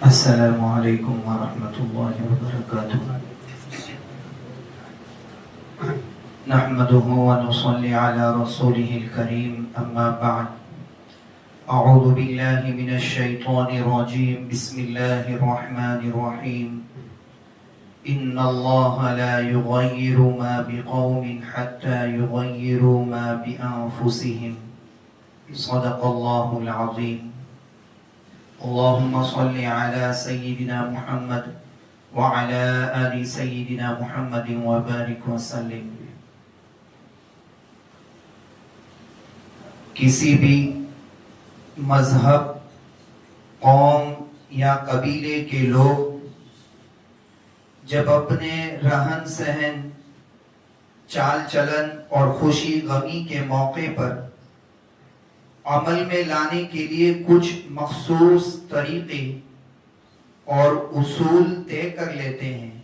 السلام علیکم ورحمۃ اللہ وبرکاتہ نحمده ونصلي على رسوله الكريم اما بعد اعوذ باللہ من الشیطان الرجیم بسم اللہ الرحمن الرحیم ان اللہ لا یغیر ما بقوم حتى یغیروا ما بانفسهم صدق اللہ العظیم اللهم صل على سيدنا محمد وعلى آل سيدنا محمد وبارك وسلم. کسی بھی مذہب، قوم یا قبیلے کے لوگ جب اپنے رہن سہن، چال چلن اور خوشی غمی کے موقع پر عمل میں لانے کے لیے کچھ مخصوص طریقے اور اصول طے کر لیتے ہیں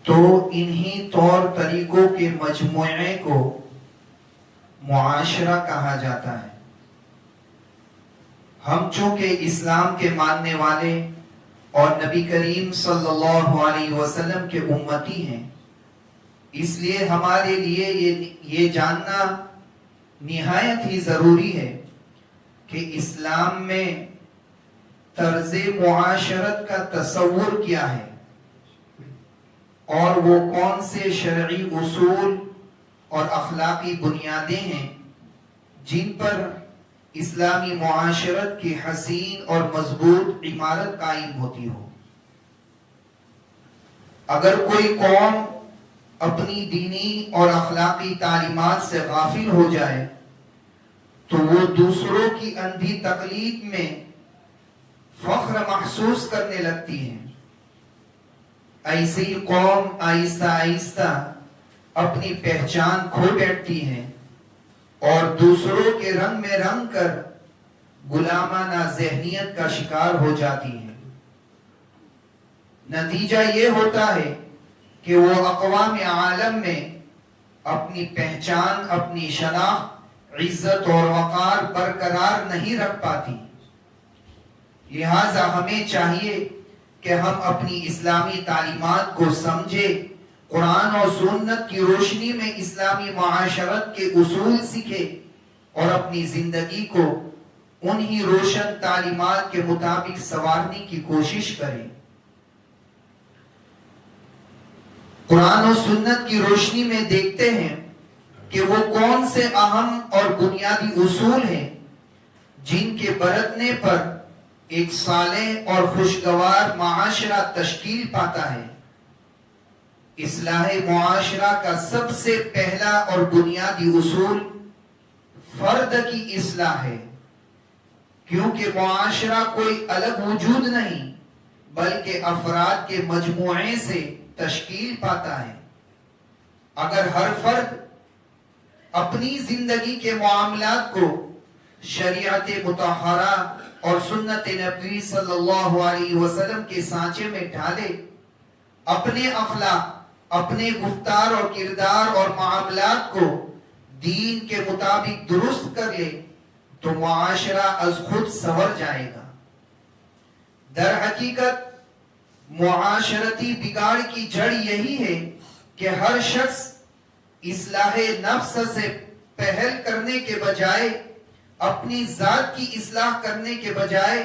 تو انہی طور طریقوں کے مجموعے کو معاشرہ کہا جاتا ہے. ہم چونکہ اسلام کے ماننے والے اور نبی کریم صلی اللہ علیہ وسلم کے امتی ہیں، اس لیے ہمارے لیے یہ جاننا نہایت ہی ضروری ہے کہ اسلام میں طرز معاشرت کا تصور کیا ہے اور وہ کون سے شرعی اصول اور اخلاقی بنیادیں ہیں جن پر اسلامی معاشرت کی حسین اور مضبوط عمارت قائم ہوتی ہو. اگر کوئی قوم اپنی دینی اور اخلاقی تعلیمات سے غافل ہو جائے تو وہ دوسروں کی اندھی تقلید میں فخر محسوس کرنے لگتی ہے. ایسی قوم آہستہ آہستہ اپنی پہچان کھو بیٹھتی ہے اور دوسروں کے رنگ میں رنگ کر غلامانہ ذہنیت کا شکار ہو جاتی ہے. نتیجہ یہ ہوتا ہے کہ وہ اقوام عالم میں اپنی پہچان، اپنی شناخت، عزت اور وقار برقرار نہیں رکھ پاتی. لہٰذا ہمیں چاہیے کہ ہم اپنی اسلامی تعلیمات کو سمجھے، قرآن اور سنت کی روشنی میں اسلامی معاشرت کے اصول سیکھے اور اپنی زندگی کو انہی روشن تعلیمات کے مطابق سنوارنے کی کوشش کریں. قرآن و سنت کی روشنی میں دیکھتے ہیں کہ وہ کون سے اہم اور بنیادی اصول ہیں جن کے برتنے پر ایک صالح اور خوشگوار معاشرہ تشکیل پاتا ہے. اصلاح معاشرہ کا سب سے پہلا اور بنیادی اصول فرد کی اصلاح ہے، کیونکہ معاشرہ کوئی الگ وجود نہیں بلکہ افراد کے مجموعے سے تشکیل پاتا ہے. اگر ہر فرد اپنی زندگی کے معاملات کو شریعت مطہرہ اور سنت نبوی صلی اللہ علیہ وسلم کے سانچے میں ڈھالے، اپنے اخلاق، اپنے گفتار اور کردار اور معاملات کو دین کے مطابق درست کر لے تو معاشرہ از خود سنور جائے گا. در حقیقت معاشرتی بگاڑ کی جڑ یہی ہے کہ ہر شخص اصلاح نفس سے پہل کرنے کے بجائے، اپنی ذات کی اصلاح کرنے کے بجائے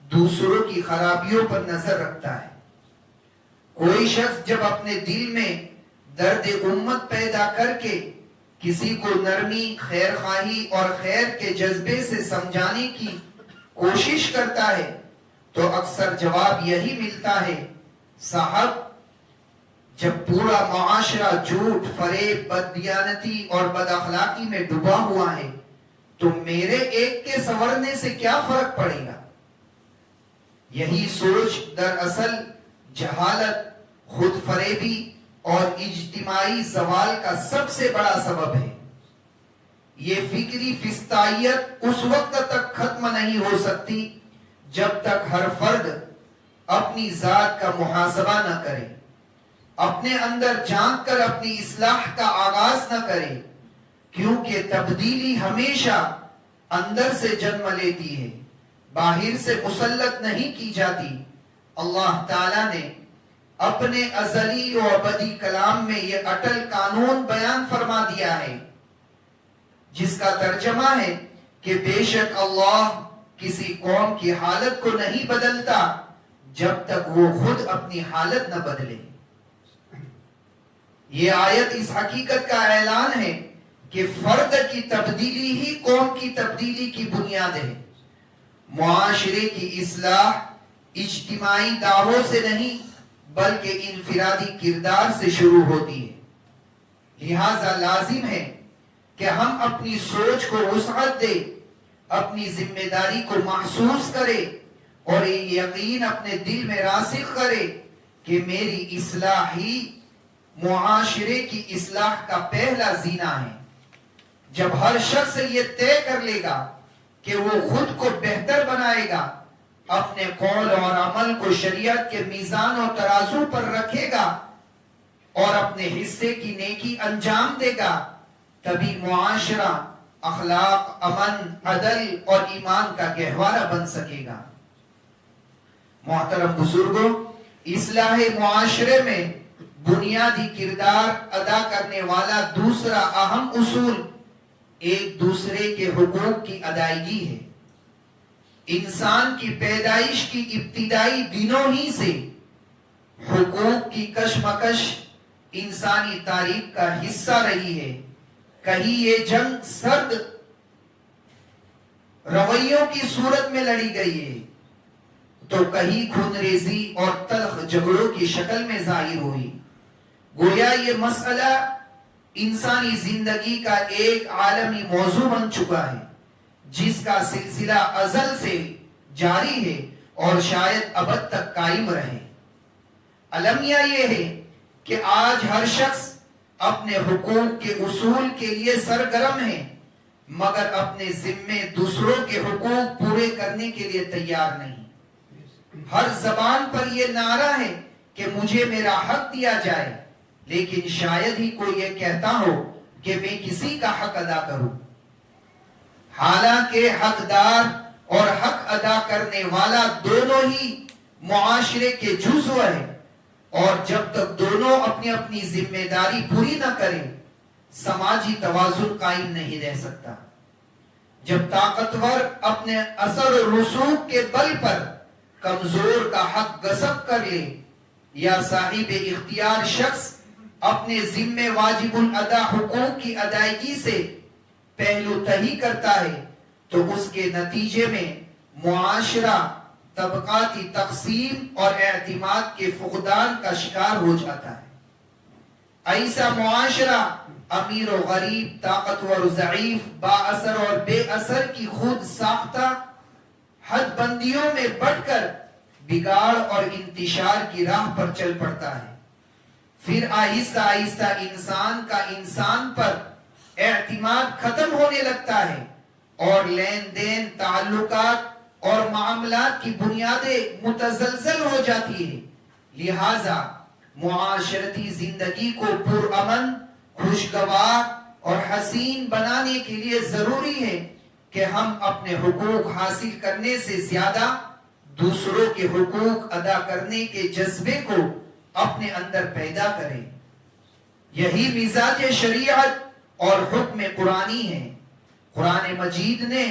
دوسروں کی خرابیوں پر نظر رکھتا ہے. کوئی شخص جب اپنے دل میں درد امت پیدا کر کے کسی کو نرمی، خیر خواہی اور خیر کے جذبے سے سمجھانے کی کوشش کرتا ہے تو اکثر جواب یہی ملتا ہے، صاحب جب پورا معاشرہ جھوٹ، فریب، بددیانتی اور بد اخلاقی میں ڈوبا ہوا ہے تو میرے ایک کے سنورنے سے کیا فرق پڑے گا. یہی سوچ دراصل جہالت، خود فریبی اور اجتماعی زوال کا سب سے بڑا سبب ہے. یہ فکری فسطائیت اس وقت تک ختم نہیں ہو سکتی جب تک ہر فرد اپنی ذات کا محاسبہ نہ کرے، اپنے اندر جھانک کر اپنی اصلاح کا آغاز نہ کرے، کیونکہ تبدیلی ہمیشہ اندر سے جنم لیتی ہے باہر سے مسلط نہیں کی جاتی۔ اللہ تعالیٰ نے اپنے ازلی و ابدی کلام میں یہ اٹل قانون بیان فرما دیا ہے، جس کا ترجمہ ہے کہ بے شک اللہ کسی قوم کی حالت کو نہیں بدلتا جب تک وہ خود اپنی حالت نہ بدلے۔ یہ آیت اس حقیقت کا اعلان ہے کہ فرد کی تبدیلی ہی قوم کی تبدیلی کی بنیاد ہے۔ معاشرے کی اصلاح اجتماعی دعووں سے نہیں بلکہ انفرادی کردار سے شروع ہوتی ہے۔ لہذا لازم ہے کہ ہم اپنی سوچ کو وسعت دے، اپنی ذمہ داری کو محسوس کرے اور یہ یقین اپنے دل میں راسخ کرے کہ میری اصلاح ہی معاشرے کی اصلاح کا پہلا زینہ ہے۔ جب ہر شخص یہ طے کر لے گا کہ وہ خود کو بہتر بنائے گا، اپنے قول اور عمل کو شریعت کے میزان و ترازو پر رکھے گا اور اپنے حصے کی نیکی انجام دے گا، تبھی معاشرہ اخلاق، امن، عدل اور ایمان کا گہوارہ بن سکے گا۔ محترم بزرگوں، اصلاح معاشرے میں بنیادی کردار ادا کرنے والا دوسرا اہم اصول ایک دوسرے کے حقوق کی ادائیگی ہے۔ انسان کی پیدائش کی ابتدائی دنوں ہی سے حقوق کی کشمکش انسانی تاریخ کا حصہ رہی ہے۔ کہیں یہ جنگ سرد رویوں کی صورت میں لڑی گئی ہے تو کہیں خونریزی اور تلخ جھگڑوں کی شکل میں ظاہر ہوئی۔ گویا یہ مسئلہ انسانی زندگی کا ایک عالمی موضوع بن چکا ہے، جس کا سلسلہ ازل سے جاری ہے اور شاید ابد تک قائم رہے۔ المیہ یہ ہے کہ آج ہر شخص اپنے حقوق کے اصول کے لیے سرگرم ہے، مگر اپنے ذمے دوسروں کے حقوق پورے کرنے کے لیے تیار نہیں۔ ہر زبان پر یہ نعرہ ہے کہ مجھے میرا حق دیا جائے، لیکن شاید ہی کوئی یہ کہتا ہو کہ میں کسی کا حق ادا کروں۔ حالانکہ حقدار اور حق ادا کرنے والا دونوں ہی معاشرے کے جزو ہیں، اور جب تک دونوں اپنی اپنی ذمہ داری پوری نہ کریں سماجی توازن قائم نہیں رہ سکتا۔ جب طاقتور اپنے اثر و رسوخ کے بل پر کمزور کا حق غصب کر لے، یا صاحب اختیار شخص اپنے ذمہ واجب الادا حقوق کی ادائیگی سے پہلو تہی کرتا ہے، تو اس کے نتیجے میں معاشرہ طبقاتی تقسیم اور اعتماد کے فقدان کا شکار ہو جاتا ہے۔ ایسا معاشرہ امیر و غریب، طاقتور و ضعیف، با اثر اور بے اثر کی خود ساختہ حد بندیوں میں بٹ کر بگاڑ اور انتشار کی راہ پر چل پڑتا ہے۔ پھر آہستہ آہستہ انسان کا انسان پر اعتماد ختم ہونے لگتا ہے اور لین دین، تعلقات اور معاملات کی بنیادیں متزلزل ہو جاتی ہے۔ لہذا معاشرتی زندگی کو پرامن، خوشگوار اور حسین بنانے کے لیے ضروری ہے کہ ہم اپنے حقوق حاصل کرنے سے زیادہ دوسروں کے حقوق ادا کرنے کے جذبے کو اپنے اندر پیدا کریں۔ یہی مزاج شریعت اور حکم قرآنی ہے۔ قرآن مجید نے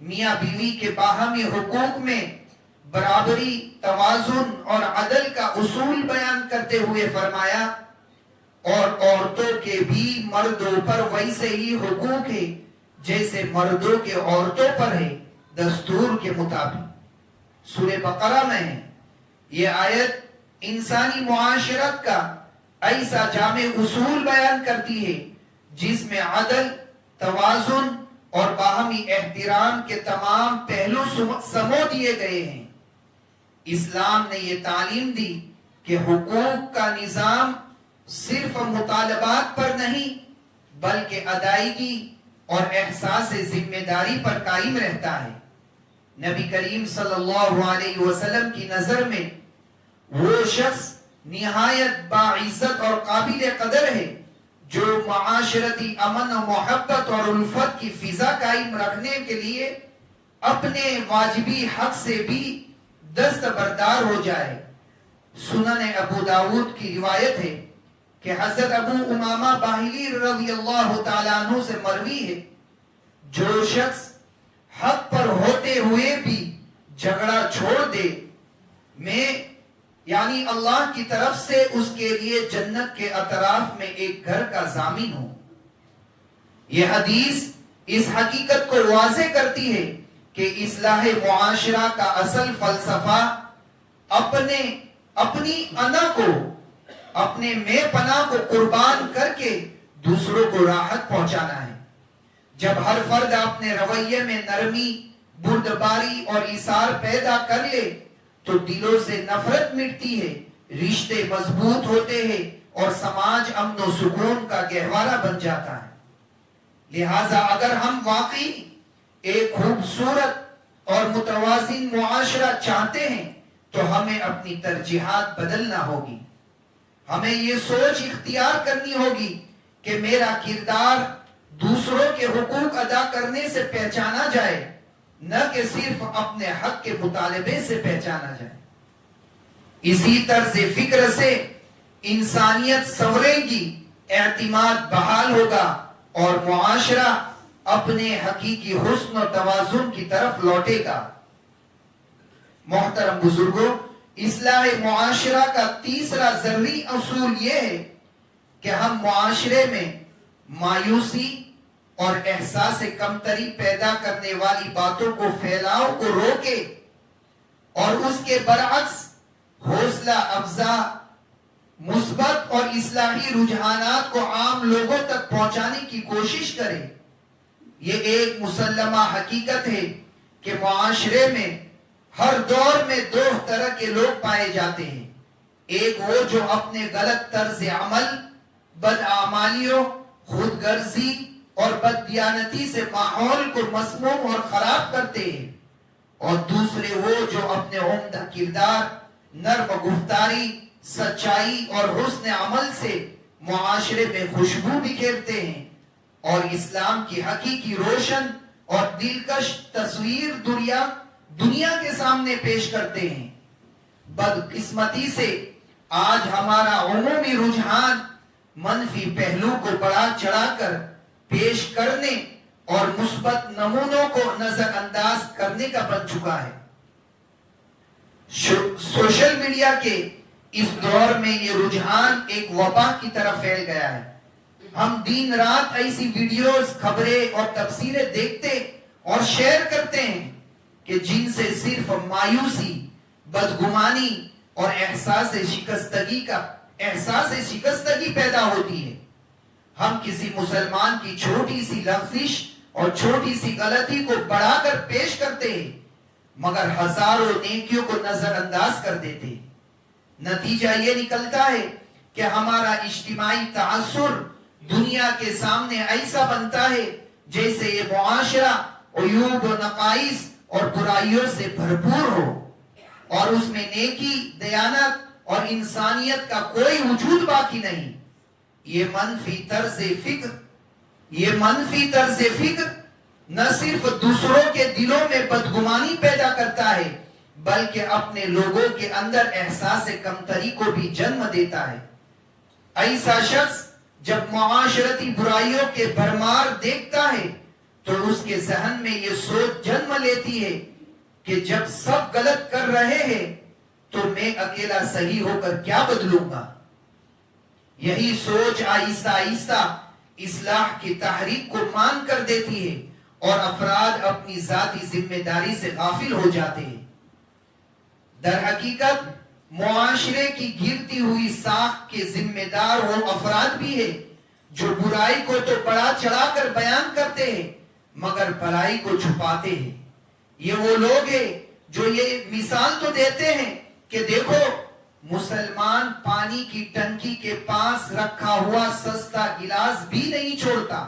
میاں بیوی کے باہمی حقوق میں برابری، توازن اور عدل کا اصول بیان کرتے ہوئے فرمایا، اور عورتوں کے بھی مردوں پر ویسے ہی حقوق ہے جیسے مردوں کے عورتوں پر ہے، دستور کے مطابق۔ سورہ بقرہ میں ہے۔ یہ آیت انسانی معاشرت کا ایسا جامع اصول بیان کرتی ہے جس میں عدل، توازن اور باہمی احترام کے تمام پہلو سمو دیے گئے ہیں۔ اسلام نے یہ تعلیم دی کہ حقوق کا نظام صرف مطالبات پر نہیں بلکہ ادائیگی اور احساس ذمہ داری پر قائم رہتا ہے۔ نبی کریم صلی اللہ علیہ وسلم کی نظر میں وہ شخص نہایت باعزت اور قابل قدر ہے جو معاشرتی امن و محبت اور الفت کی فضا قائم رکھنے کے لیے اپنے واجبی حق سے بھی دستبردار ہو جائے۔ سنن ابو داود کی روایت ہے کہ حضرت ابو امامہ باہلی رضی اللہ تعالیٰ عنہ سے مروی ہے، جو شخص حق پر ہوتے ہوئے بھی جھگڑا چھوڑ دے، میں یعنی اللہ کی طرف سے اس کے لیے جنت کے اطراف میں ایک گھر کا ضامن ہوں۔ یہ حدیث اس حقیقت کو واضح کرتی ہے کہ اصلاح معاشرہ کا اصل فلسفہ اپنی انا کو، اپنے میں پناہ کو قربان کر کے دوسروں کو راحت پہنچانا ہے۔ جب ہر فرد اپنے رویے میں نرمی، بردباری اور ایثار پیدا کر لے تو دلوں سے نفرت مٹتی ہے، رشتے مضبوط ہوتے ہیں اور سماج امن و سکون کا گہوارہ بن جاتا ہے۔ لہٰذا اگر ہم واقعی ایک خوبصورت اور متوازن معاشرہ چاہتے ہیں تو ہمیں اپنی ترجیحات بدلنا ہوگی۔ ہمیں یہ سوچ اختیار کرنی ہوگی کہ میرا کردار دوسروں کے حقوق ادا کرنے سے پہچانا جائے، نہ کہ صرف اپنے حق کے مطالبے سے پہچانا جائے۔ اسی طرز فکر سے انسانیت سنورے گی، اعتماد بحال ہوگا اور معاشرہ اپنے حقیقی حسن و توازن کی طرف لوٹے گا۔ محترم بزرگوں، اصلاح معاشرہ کا تیسرا ضروری اصول یہ ہے کہ ہم معاشرے میں مایوسی اور احساس کمتری پیدا کرنے والی باتوں کو پھیلاؤ کو روکے اور اس کے برعکس حوصلہ افزا، مثبت اور اصلاحی رجحانات کو عام لوگوں تک پہنچانے کی کوشش کرے۔ یہ ایک مسلمہ حقیقت ہے کہ معاشرے میں ہر دور میں دو طرح کے لوگ پائے جاتے ہیں، ایک وہ جو اپنے غلط طرز عمل، بدعمالیوں، خود غرضی اور بددیانتی سے ماحول کو مسموم اور خراب کرتے ہیں، اور دوسرے وہ جو اپنے عمدہ کردار، نرم گفتاری، سچائی اور حسن عمل سے معاشرے میں خوشبو بکھیرتے ہیں اور اسلام کی حقیقی روشن اور دلکش تصویر دنیا کے سامنے پیش کرتے ہیں۔ بدقسمتی سے آج ہمارا عمومی رجحان منفی پہلو کو بڑھا چڑھا کر پیش کرنے اور مثبت نمونوں کو نظر انداز کرنے کا بن چکا ہے۔ سوشل میڈیا کے اس دور میں یہ رجحان ایک وبا کی طرف پھیل گیا ہے۔ ہم دن رات ایسی ویڈیوز، خبریں اور تفسیریں دیکھتے اور شیئر کرتے ہیں کہ جن سے صرف مایوسی، بدگمانی اور احساس شکستگی پیدا ہوتی ہے۔ ہم کسی مسلمان کی چھوٹی سی لغزش اور چھوٹی سی غلطی کو بڑھا کر پیش کرتے ہیں مگر ہزاروں نیکیوں کو نظر انداز کر دیتے ہیں۔ نتیجہ یہ نکلتا ہے کہ ہمارا اجتماعی تعاصر دنیا کے سامنے ایسا بنتا ہے جیسے یہ معاشرہ عیوب و نقائص اور برائیوں سے بھرپور ہو اور اس میں نیکی، دیانت اور انسانیت کا کوئی وجود باقی نہیں۔ یہ منفی طرز فکر نہ صرف دوسروں کے دلوں میں بدگمانی پیدا کرتا ہے بلکہ اپنے لوگوں کے اندر احساس کمتری کو بھی جنم دیتا ہے۔ ایسا شخص جب معاشرتی برائیوں کے بھرمار دیکھتا ہے تو اس کے ذہن میں یہ سوچ جنم لیتی ہے کہ جب سب غلط کر رہے ہیں تو میں اکیلا صحیح ہو کر کیا بدلوں گا۔ یہی سوچ آہستہ آہستہ اصلاح کی تحریک کو مان کر دیتی ہے اور افراد اپنی ذاتی ذمہ داری سے غافل ہو جاتے ہیں۔ در حقیقت معاشرے کی گرتی ہوئی ساکھ کے ذمہ دار وہ افراد بھی ہیں جو برائی کو تو بڑا چڑھا کر بیان کرتے ہیں مگر بھلائی کو چھپاتے ہیں۔ یہ وہ لوگ ہیں جو یہ مثال تو دیتے ہیں کہ دیکھو مسلمان پانی کی ٹنکی کے پاس رکھا ہوا سستا گلاس بھی نہیں چھوڑتا۔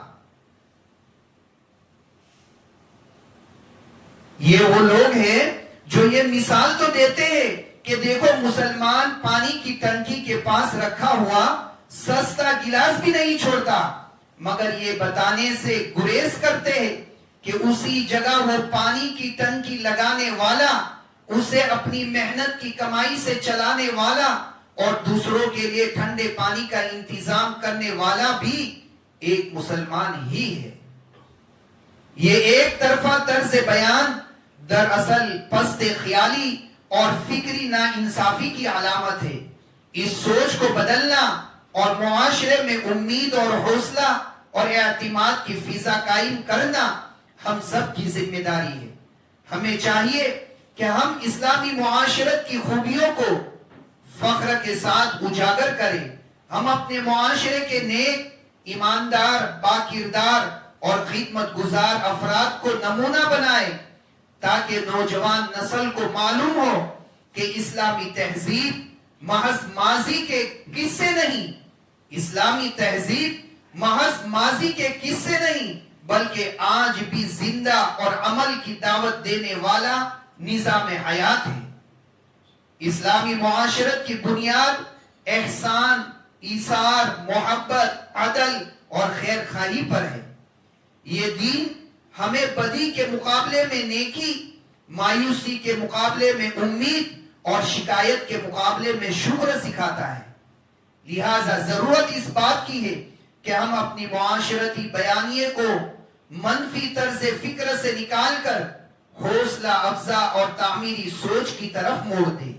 یہ وہ لوگ ہیں جو یہ مثال تو دیتے ہیں کہ دیکھو مسلمان پانی کی ٹنکی کے پاس رکھا ہوا سستا گلاس بھی نہیں چھوڑتا مگر یہ بتانے سے گریز کرتے ہیں کہ اسی جگہ وہ پانی کی ٹنکی لگانے والا، اسے اپنی محنت کی کمائی سے چلانے والا اور دوسروں کے لیے ٹھنڈے پانی کا انتظام کرنے والا بھی ایک مسلمان ہی ہے۔ یہ ایک طرفہ طرز بیان دراصل پست خیالی اور فکری ناانصافی کی علامت ہے۔ اس سوچ کو بدلنا اور معاشرے میں امید اور حوصلہ اور اعتماد کی فضا قائم کرنا ہم سب کی ذمہ داری ہے۔ ہمیں چاہیے کہ ہم اسلامی معاشرت کی خوبیوں کو فخر کے ساتھ اجاگر کریں۔ ہم اپنے معاشرے کے نیک، ایماندار، باکردار اور خدمت گزار افراد کو نمونہ بنائیں تاکہ نوجوان نسل کو معلوم ہو کہ اسلامی تہذیب محض ماضی کے قصے نہیں، اسلامی تہذیب محض ماضی کے قصے نہیں بلکہ آج بھی زندہ اور عمل کی دعوت دینے والا نظام حیات ہے۔ اسلامی معاشرت کی بنیاد احسان، ایثار، محبت، عدل اور خیر خواہی پر ہے۔ یہ دین ہمیں بدی کے مقابلے میں نیکی، مایوسی کے مقابلے میں امید اور شکایت کے مقابلے میں شکر سکھاتا ہے۔ لہٰذا ضرورت اس بات کی ہے کہ ہم اپنی معاشرتی بیانیے کو منفی طرز فکر سے نکال کر حوصلہ افزا اور تعمیری سوچ کی طرف موڑ دیں۔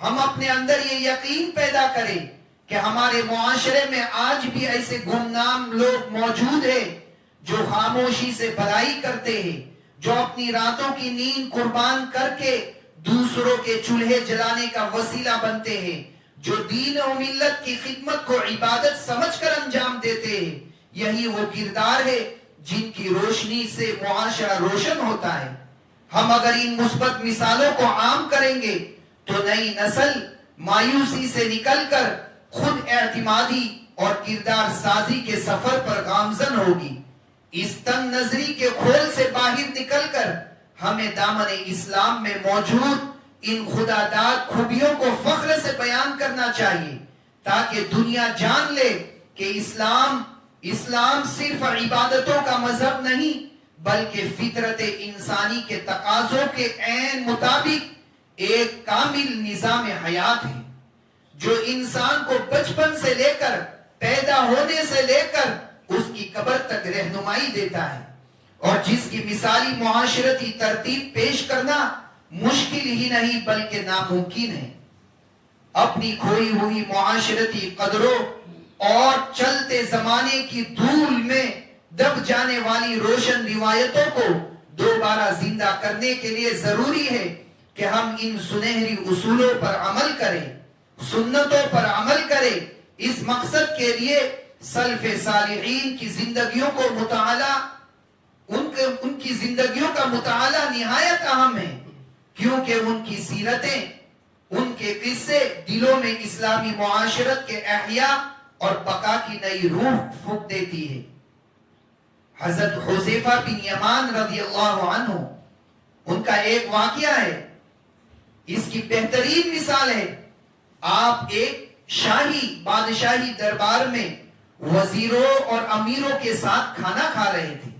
ہم اپنے اندر یہ یقین پیدا کریں کہ ہمارے معاشرے میں آج بھی ایسے گمنام لوگ موجود ہیں جو خاموشی سے بھلائی کرتے ہیں، جو اپنی راتوں کی نیند قربان کر کے دوسروں کے چولہے جلانے کا وسیلہ بنتے ہیں، جو دین و ملت کی خدمت کو عبادت سمجھ کر انجام دیتے ہیں۔ یہی وہ کردار ہے جن کی روشنی سے معاشرہ روشن ہوتا ہے۔ ہم اگر ان مثبت مثالوں کو عام کریں گے تو نئی نسل مایوسی سے نکل کر خود اعتمادی اور کردار سازی کے سفر پر گامزن ہوگی۔ اس تنگ نظری کے کھول سے باہر نکل کر ہمیں دامن اسلام میں موجود ان خدا داد خوبیوں کو فخر سے بیان کرنا چاہیے تاکہ دنیا جان لے کہ اسلام صرف عبادتوں کا مذہب نہیں بلکہ فطرت انسانی کے تقاضوں کے عین مطابق ایک کامل نظام حیات ہے جو انسان کو بچپن سے لے کر پیدا ہونے سے لے کر اس کی قبر تک رہنمائی دیتا ہے اور جس کی مثالی معاشرتی ترتیب پیش کرنا مشکل ہی نہیں بلکہ ناممکن ہے۔ اپنی کھوئی ہوئی معاشرتی قدروں اور چلتے زمانے کی دھول میں دب جانے والی روشن روایتوں کو دوبارہ زندہ کرنے کے لیے ضروری ہے کہ ہم ان سنہری اصولوں پر عمل کریں، سنتوں پر عمل کریں۔ اس مقصد کے لیے سلف صالحین کی زندگیوں کو مطالعہ، ان کی زندگیوں کا مطالعہ نہایت اہم ہے کیونکہ ان کی سیرتیں، ان کے قصے دلوں میں اسلامی معاشرت کے احیاء اور بقا کی نئی روح پھونک دیتی ہے۔ حضرت حذیفہ بن یمان رضی اللہ عنہ، ان کا ایک واقعہ ہے، اس کی بہترین مثال ہے۔ آپ ایک بادشاہی دربار میں وزیروں اور امیروں کے ساتھ کھانا کھا رہے تھے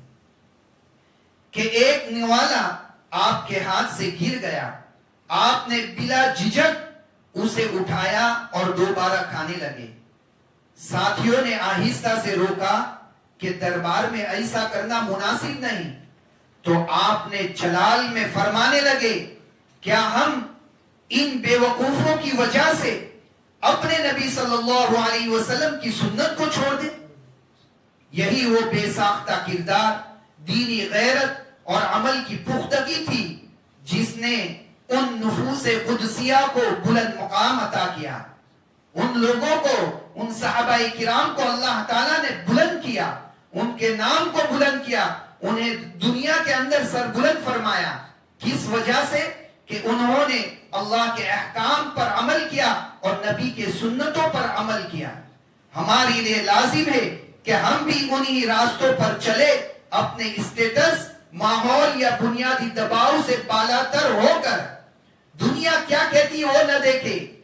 کہ ایک نوالا آپ کے ہاتھ سے گر گیا۔ آپ نے بلا جھجک اسے اٹھایا اور دوبارہ کھانے لگے۔ ساتھیوں نے آہستہ سے روکا کہ دربار میں ایسا کرنا مناسب نہیں، تو آپ نے جلال میں فرمانے لگے، کیا ہم ان بے وقوفوں کی وجہ سے اپنے نبی صلی اللہ علیہ وسلم کی سنت کو چھوڑ دیں؟ یہی وہ بے ساختہ کردار، دینی غیرت اور عمل کی پختگی تھی جس نے ان نفوس قدسیہ کو بلند مقام عطا کیا۔ ان لوگوں کو، ان صحابہ کرام کو اللہ تعالیٰ نے بلند کیا، ان کے نام کو بلند کیا، انہیں دنیا کے اندر سربلند فرمایا۔ کس وجہ سے؟ کہ انہوں نے اللہ کے احکام پر عمل کیا اور نبی کے سنتوں پر عمل کیا۔ ہمارے لیے لازم ہے کہ ہم بھی انہی راستوں پر چلے، اپنے اسٹیٹس، ماحول یا بنیادی دباؤ سے بالاتر ہو کر دنیا کیا کہتی ہے وہ نہ دیکھے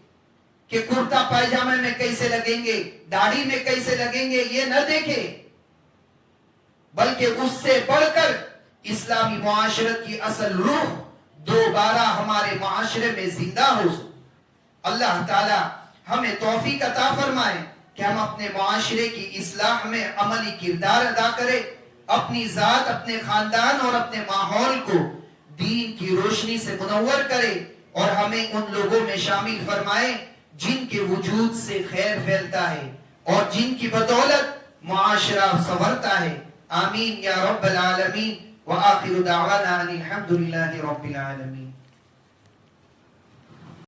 کہ کرتا پائجامے میں کیسے لگیں گے، داڑھی میں کیسے لگیں گے، یہ نہ دیکھے، بلکہ اس سے بڑھ کر اسلامی معاشرت کی اصل روح دوبارہ ہمارے معاشرے میں زندہ ہو. اللہ تعالی ہمیں توفیق عطا فرمائے کہ ہم اپنے معاشرے کی اصلاح میں عملی کردار ادا کریں، اپنی ذات، اپنے خاندان اور اپنے ماحول کو دین کی روشنی سے منور کرے اور ہمیں ان لوگوں میں شامل فرمائے جن کے وجود سے خیر پھیلتا ہے اور جن کی بدولت معاشرہ سنورتا ہے. آمین یا رب العالمین. وآخر دعوانا ان الحمد للہ رب العالمین.